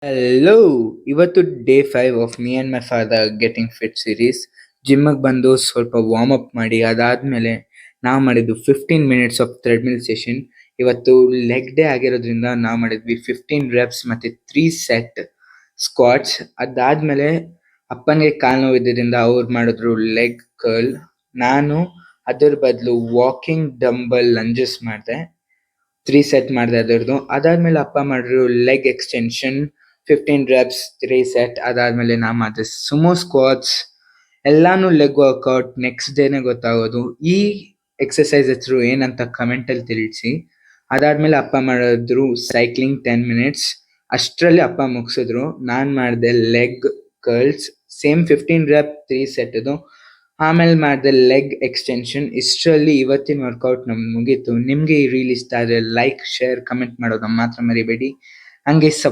Hello, ಇವತ್ತು day 5 of me and my father getting fit series. ಜಿಮ್ಗೆ ಬಂದು ಸ್ವಲ್ಪ ವಾರ್ಮ್ ಅಪ್ ಮಾಡಿ ಅದಾದ್ಮೇಲೆ ನಾವು ಮಾಡಿದ್ದು 15 ಮಿನಿಟ್ಸ್ ಆಫ್ ಥ್ರೆಡ್ಮಿಲ್ ಸೆಷನ್. ಇವತ್ತು ಲೆಗ್ ಡೇ ಆಗಿರೋದ್ರಿಂದ ನಾವು ಮಾಡಿದ್ವಿ 15 reps ಮತ್ತೆ 3 ಸೆಟ್ ಸ್ಕ್ವಾಟ್ಸ್. ಅದಾದ್ಮೇಲೆ ಅಪ್ಪನಿಗೆ ಕಾಲು ನೋವಿದ್ದರಿಂದ ಅವ್ರು ಮಾಡಿದ್ರು ಲೆಗ್ ಕರ್ಲ್. ನಾನು ಅದ್ರ ಬದಲು ವಾಕಿಂಗ್ ಡಂಬಲ್ ಲಂಜಸ್ ಮಾಡಿದೆ. 3 ಸೆಟ್ ಮಾಡಿದೆ ಅದರದ್ದು. ಅದಾದ್ಮೇಲೆ ಅಪ್ಪ ಮಾಡಿದ್ರು ಲೆಗ್ ಎಕ್ಸ್ಟೆನ್ಷನ್ 15 reps 3 ಸೆಟ್. ಅದಾದ್ಮೇಲೆ ನಾ ಮಾಡಿದೆ ಸುಮೋ ಸ್ಕ್ವಾಟ್ಸ್. ಎಲ್ಲಾನು ಲೆಗ್ ವರ್ಕೌಟ್ ನೆಕ್ಸ್ಟ್ ಡೇನೆ ಗೊತ್ತಾಗೋದು. ಈ ಎಕ್ಸಸೈಸ್ ಹೆಸರು ಏನಂತ ಕಮೆಂಟ್ ಅಲ್ಲಿ ತಿಳಿಸಿ. ಅದಾದ್ಮೇಲೆ ಅಪ್ಪ ಮಾಡಿದ್ರು ಸೈಕ್ಲಿಂಗ್ 10 minutes. ಅಷ್ಟರಲ್ಲಿ ಅಪ್ಪ ಮುಗಿಸಿದ್ರು. ನಾನ್ ಮಾಡಿದೆ leg curls same 15 rep 3 set. ಆಮೇಲೆ ಮಾಡಿದೆ ಲೆಗ್ ಎಕ್ಸ್ಟೆನ್ಷನ್. ಇಷ್ಟರಲ್ಲಿ ಇವತ್ತಿನ ವರ್ಕೌಟ್ ನಮ್ಗೆ ಮುಗೀತು. ನಿಮ್ಗೆ ಈ ರೀಲ್ ಇಷ್ಟ ಆದರೆ ಲೈಕ್, ಶೇರ್, ಕಮೆಂಟ್ ಮಾಡೋದನ್ನ ಮಾತ್ರ ಮರಿಬೇಡಿ. ಹಂಗೆ